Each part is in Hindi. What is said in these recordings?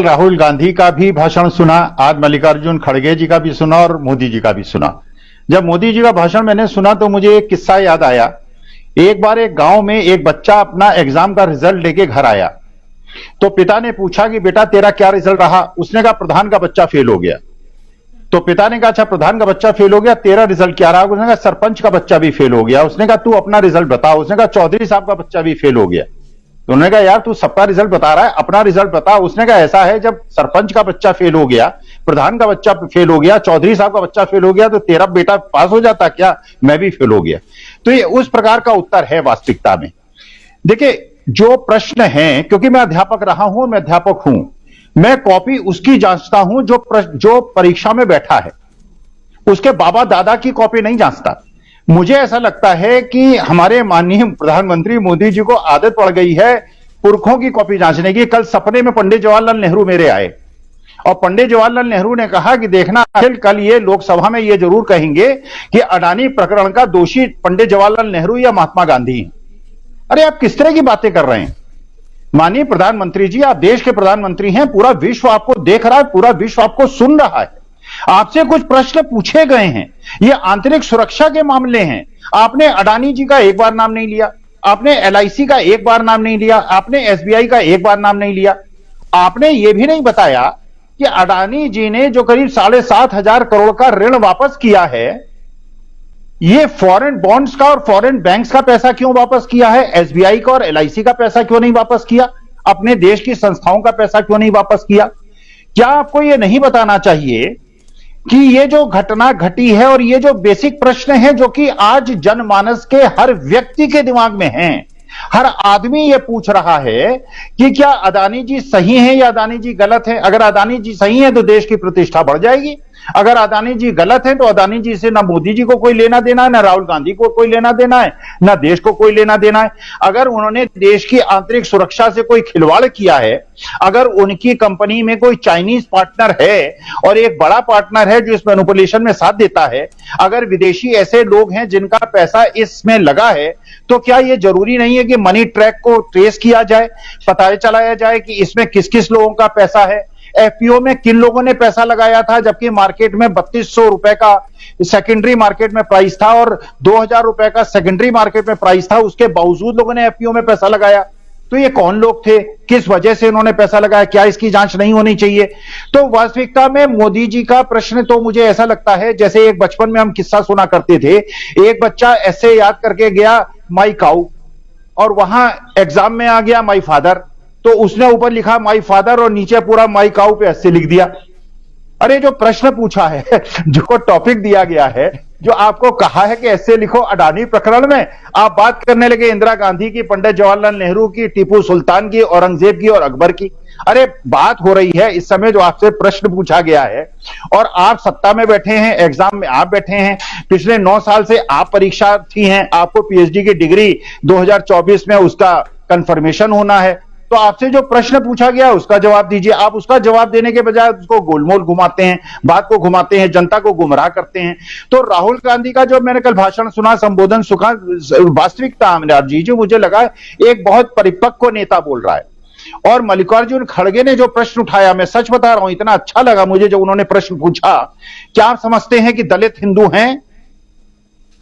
कल राहुल गांधी का भी भाषण सुना, आज मल्लिकार्जुन खड़गे जी का भी सुना और मोदी जी का भी सुना। जब मोदी जी का भाषण मैंने सुना तो मुझे एक किस्सा याद आया। एक बार एक गांव में एक बच्चा अपना एग्जाम का रिजल्ट लेके घर आया, तो पिता ने पूछा कि बेटा तेरा क्या रिजल्ट रहा। उसने कहा प्रधान का बच्चा फेल हो गया। तो पिता ने कहा अच्छा प्रधान का बच्चा फेल हो गया, तेरा रिजल्ट क्या रहा। उसने कहा सरपंच का बच्चा भी फेल हो गया। उसने कहा तू अपना रिजल्ट बता। उसने कहा चौधरी साहब का बच्चा भी फेल हो गया। तो उन्होंने कहा यार तू सबका रिजल्ट बता रहा है, अपना रिजल्ट बता। उसने कहा ऐसा है, जब सरपंच का बच्चा फेल हो गया, प्रधान का बच्चा फेल हो गया, चौधरी साहब का बच्चा फेल हो गया, तो तेरा बेटा पास हो जाता क्या? मैं भी फेल हो गया। तो ये उस प्रकार का उत्तर है वास्तविकता में। देखिए जो प्रश्न है, क्योंकि मैं अध्यापक रहा हूं, मैं अध्यापक हूं, मैं कॉपी उसकी जांचता हूं जो परीक्षा में बैठा है, उसके बाबा दादा की कॉपी नहीं जांचता। मुझे ऐसा लगता है कि हमारे माननीय प्रधानमंत्री मोदी जी को आदत पड़ गई है पुरखों की कॉपी जांचने की। कल सपने में पंडित जवाहरलाल नेहरू मेरे आए और पंडित जवाहरलाल नेहरू ने कहा कि देखना कल ये लोकसभा में ये जरूर कहेंगे कि अडानी प्रकरण का दोषी पंडित जवाहरलाल नेहरू या महात्मा गांधी हैं। अरे आप किस तरह की बातें कर रहे हैं? माननीय प्रधानमंत्री जी, आप देश के प्रधानमंत्री हैं, पूरा विश्व आपको देख रहा है, पूरा विश्व आपको सुन रहा है। आपसे कुछ प्रश्न पूछे गए हैं, ये आंतरिक सुरक्षा के मामले हैं। आपने अडानी जी का एक बार नाम नहीं लिया, आपने एलआईसी का एक बार नाम नहीं लिया, आपने एसबीआई का एक बार नाम नहीं लिया। आपने यह भी नहीं बताया कि अडानी जी ने जो करीब 7,500 करोड़ का ऋण वापस किया है, ये फॉरेन बॉन्ड्स का और फॉरेन बैंक्स का पैसा क्यों वापस किया है? एसबीआई का और एलआईसी का पैसा क्यों नहीं वापस किया? अपने देश की संस्थाओं का पैसा क्यों नहीं वापस किया? क्या आपको यह नहीं बताना चाहिए कि ये जो घटना घटी है और ये जो बेसिक प्रश्न है जो कि आज जनमानस के हर व्यक्ति के दिमाग में हैं, हर आदमी ये पूछ रहा है कि क्या अडानी जी सही हैं या अडानी जी गलत हैं? अगर अडानी जी सही हैं तो देश की प्रतिष्ठा बढ़ जाएगी, अगर अडानी जी गलत हैं तो अडानी जी से ना मोदी जी को कोई लेना देना है, ना राहुल गांधी को कोई लेना देना है, ना देश को कोई लेना देना है। अगर उन्होंने देश की आंतरिक सुरक्षा से कोई खिलवाड़ किया है, अगर उनकी कंपनी में कोई चाइनीज पार्टनर है और एक बड़ा पार्टनर है जो इस मैनिपुलेशन में साथ देता है, अगर विदेशी ऐसे लोग हैं जिनका पैसा इसमें लगा है, तो क्या यह जरूरी नहीं है कि मनी ट्रैक को ट्रेस किया जाए, पता चलाया जाए कि इसमें किस किस लोगों का पैसा है, एफपीओ में किन लोगों ने पैसा लगाया था, जबकि मार्केट में 3200 रुपए का सेकेंडरी मार्केट में प्राइस था और 2000 रुपए का सेकेंडरी मार्केट में प्राइस था, उसके बावजूद लोगों ने एफपीओ में पैसा लगाया। तो ये कौन लोग थे, किस वजह से उन्होंने पैसा लगाया? क्या इसकी जांच नहीं होनी चाहिए? तो वास्तविकता में मोदी जी का प्रश्न तो मुझे ऐसा लगता है जैसे एक बचपन में हम किस्सा सुना करते थे, एक बच्चा ऐसे याद करके गया माई काऊ और वहां एग्जाम में आ गया माई फादर, तो उसने ऊपर लिखा माई फादर और नीचे पूरा माई काऊ पे ऐसे लिख दिया। अरे जो प्रश्न पूछा है, जो टॉपिक दिया गया है, जो आपको कहा है कि ऐसे लिखो अडानी प्रकरण में, आप बात करने लगे इंदिरा गांधी की, पंडित जवाहरलाल नेहरू की, टीपू सुल्तान की, औरंगजेब की और अकबर की। अरे बात हो रही है इस समय जो आपसे प्रश्न पूछा गया है और आप सत्ता में बैठे हैं, एग्जाम में आप बैठे हैं, पिछले 9 साल से आप परीक्षार्थी हैं, आपको पीएचडी की डिग्री 2024 में उसका कंफर्मेशन होना है, तो आपसे जो प्रश्न पूछा गया उसका जवाब दीजिए। आप उसका जवाब देने के बजाय उसको गोलमोल घुमाते हैं, बात को घुमाते हैं, जनता को गुमराह करते हैं। तो राहुल गांधी का जो मैंने कल भाषण सुना, संबोधन सुना, वास्तविकता अमरनाथ जी जो मुझे लगा एक बहुत परिपक्व नेता बोल रहा है। और मल्लिकार्जुन खड़गे ने जो प्रश्न उठाया, मैं सच बता रहा हूं, इतना अच्छा लगा मुझे जब उन्होंने प्रश्न पूछा, क्या आप समझते हैं कि दलित हिंदू हैं?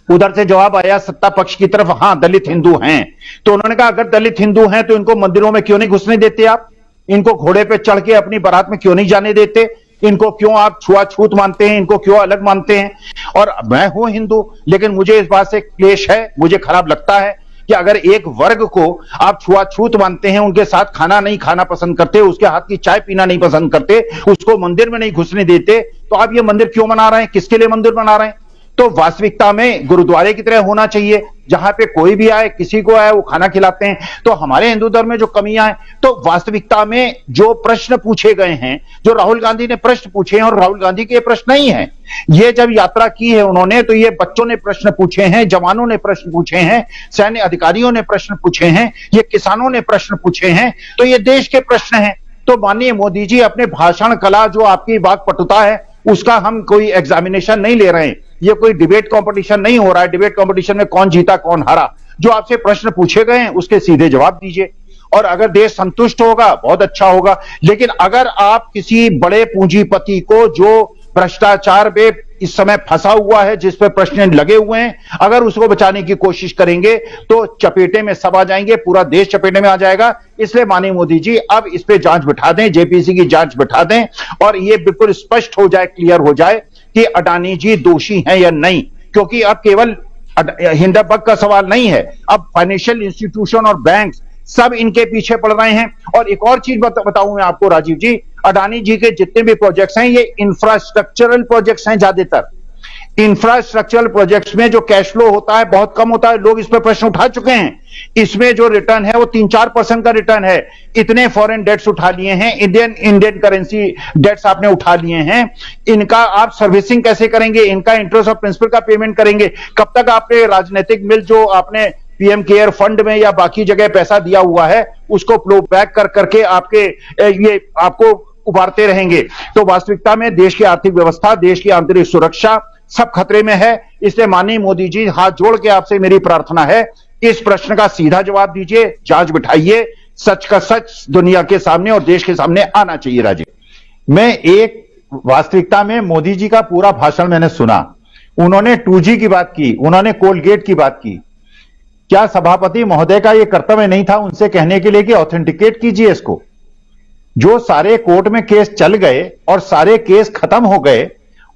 उधर से जवाब आया सत्ता पक्ष की तरफ, हां दलित हिंदू हैं। तो उन्होंने कहा अगर दलित हिंदू हैं तो इनको मंदिरों में क्यों नहीं घुसने देते आप? इनको घोड़े पे चढ़ के अपनी बारात में क्यों नहीं जाने देते? इनको क्यों आप छुआछूत मानते हैं? इनको क्यों अलग मानते हैं? और मैं हूं हिंदू, लेकिन मुझे इस बात से क्लेश है, मुझे खराब लगता है कि अगर एक वर्ग को आप छुआछूत मानते हैं, उनके साथ खाना नहीं खाना पसंद करते, उसके हाथ की चाय पीना नहीं पसंद करते, उसको मंदिर में नहीं घुसने देते, तो आप ये मंदिर क्यों बना रहे हैं? किसके लिए मंदिर बना रहे हैं? तो वास्तविकता में गुरुद्वारे की तरह होना चाहिए, जहां पे कोई भी आए, किसी को आए वो खाना खिलाते हैं। तो हमारे हिंदू धर्म में जो कमियां हैं, तो वास्तविकता में जो प्रश्न पूछे गए हैं, जो राहुल गांधी ने प्रश्न पूछे हैं, और राहुल गांधी के प्रश्न नहीं है, ये जब यात्रा की है उन्होंने, तो ये बच्चों ने प्रश्न पूछे हैं, जवानों ने प्रश्न पूछे हैं, सैन्य अधिकारियों ने प्रश्न पूछे हैं, ये किसानों ने प्रश्न पूछे हैं, तो ये देश के प्रश्न हैं। तो माननीय मोदी जी अपने भाषण कला, जो आपकी वाक्पटुता है, उसका हम कोई एग्जामिनेशन नहीं ले रहे हैं, ये कोई डिबेट कंपटीशन नहीं हो रहा है। डिबेट कंपटीशन में कौन जीता कौन हारा, जो आपसे प्रश्न पूछे गए हैं उसके सीधे जवाब दीजिए। और अगर देश संतुष्ट होगा बहुत अच्छा होगा। लेकिन अगर आप किसी बड़े पूंजीपति को जो भ्रष्टाचार में इस समय फंसा हुआ है, जिस पर प्रश्न लगे हुए हैं, अगर उसको बचाने की कोशिश करेंगे तो चपेटे में सब आ जाएंगे, पूरा देश चपेटे में आ जाएगा। इसलिए माननीय मोदी जी अब इस पे जांच बिठा दें, जेपीसी की जांच बिठा दें और ये बिल्कुल स्पष्ट हो जाए, क्लियर हो जाए कि अडानी जी दोषी हैं या नहीं। क्योंकि अब केवल हिंडनबर्ग का सवाल नहीं है, अब फाइनेंशियल इंस्टीट्यूशन और बैंक सब इनके पीछे पड़ रहे हैं। और एक और चीज बताऊं मैं आपको राजीव जी, अडानी जी के जितने भी प्रोजेक्ट्स हैं ये इंफ्रास्ट्रक्चरल प्रोजेक्ट्स हैं। ज्यादातर इंफ्रास्ट्रक्चरल प्रोजेक्ट्स में जो कैश फ्लो होता है बहुत कम होता है, लोग इस पर प्रश्न उठा चुके हैं। इसमें जो रिटर्न है वो 3-4% का रिटर्न है। इतने फॉरेन डेट्स उठा लिए हैं, इंडियन करेंसी डेट्स आपने उठा लिए हैं, इनका आप सर्विसिंग कैसे करेंगे, इनका इंटरेस्ट ऑफ प्रिंसिपल का पेमेंट करेंगे कब तक? आपने राजनीतिक मिल जो आपने पीएम केयर फंड में या बाकी जगह पैसा दिया हुआ है उसको फ्लो बैक कर करके आपके ये आपको उबारते रहेंगे। तो वास्तविकता में देश की आर्थिक व्यवस्था, देश की आंतरिक सुरक्षा सब खतरे में है। इसलिए माननीय मोदी जी हाथ जोड़ के आपसे मेरी प्रार्थना है, इस प्रश्न का सीधा जवाब दीजिए, जांच बिठाइए, सच का सच दुनिया के सामने और देश के सामने आना चाहिए। राजीव, मैं एक वास्तविकता में मोदी जी का पूरा भाषण मैंने सुना, उन्होंने 2G की बात की, उन्होंने कोलगेट की बात की। क्या सभापति महोदय का यह कर्तव्य नहीं था उनसे कहने के लिए कि ऑथेंटिकेट कीजिए इसको? जो सारे कोर्ट में केस चल गए और सारे केस खत्म हो गए,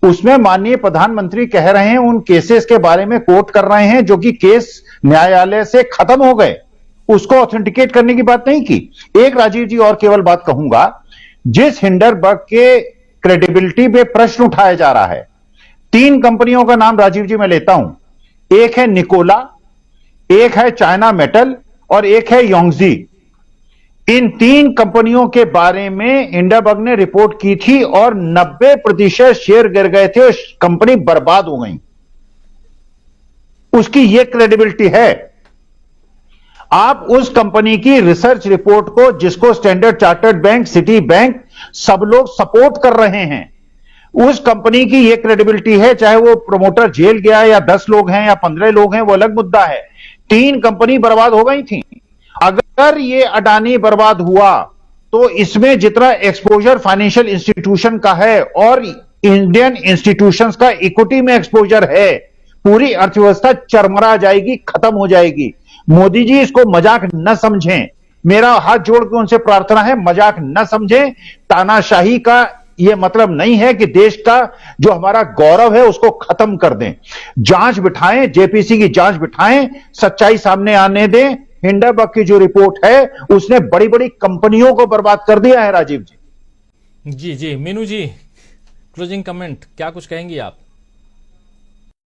उसमें माननीय प्रधानमंत्री कह रहे हैं उन केसेस के बारे में कोर्ट कर रहे हैं जो कि केस न्यायालय से खत्म हो गए, उसको ऑथेंटिकेट करने की बात नहीं की। एक राजीव जी और केवल बात कहूंगा, जिस हिंडनबर्ग के क्रेडिबिलिटी पे प्रश्न उठाया जा रहा है, 3 कंपनियों का नाम राजीव जी मैं लेता हूं, एक है निकोला, एक है चाइना मेटल और एक है योंगजी। इन 3 कंपनियों के बारे में हिंडनबर्ग ने रिपोर्ट की थी और 90% शेयर गिर गए थे, कंपनी बर्बाद हो गई। उसकी यह क्रेडिबिलिटी है। आप उस कंपनी की रिसर्च रिपोर्ट को, जिसको standard chartered bank, city bank सब लोग सपोर्ट कर रहे हैं, उस कंपनी की यह क्रेडिबिलिटी है। चाहे वो प्रमोटर जेल गया या 10 लोग हैं या 15 लोग हैं, वो अलग मुद्दा है। 3 कंपनी बर्बाद हो गई थी। अगर ये अडानी बर्बाद हुआ तो इसमें जितना एक्सपोजर फाइनेंशियल इंस्टीट्यूशन का है और इंडियन इंस्टीट्यूशंस का इक्विटी में एक्सपोजर है, पूरी अर्थव्यवस्था चरमरा जाएगी, खत्म हो जाएगी। मोदी जी इसको मजाक न समझें, मेरा हाथ जोड़ के उनसे प्रार्थना है, मजाक न समझें। तानाशाही का यह मतलब नहीं है कि देश का जो हमारा गौरव है उसको खत्म कर दें। जांच बिठाएं, जेपीसी की जांच बिठाएं, सच्चाई सामने आने दें। हिंडनबर्ग की जो रिपोर्ट है उसने बड़ी बड़ी कंपनियों को बर्बाद कर दिया है। राजीव जी जी मीनू जी, क्लोजिंग कमेंट क्या कुछ कहेंगी आप?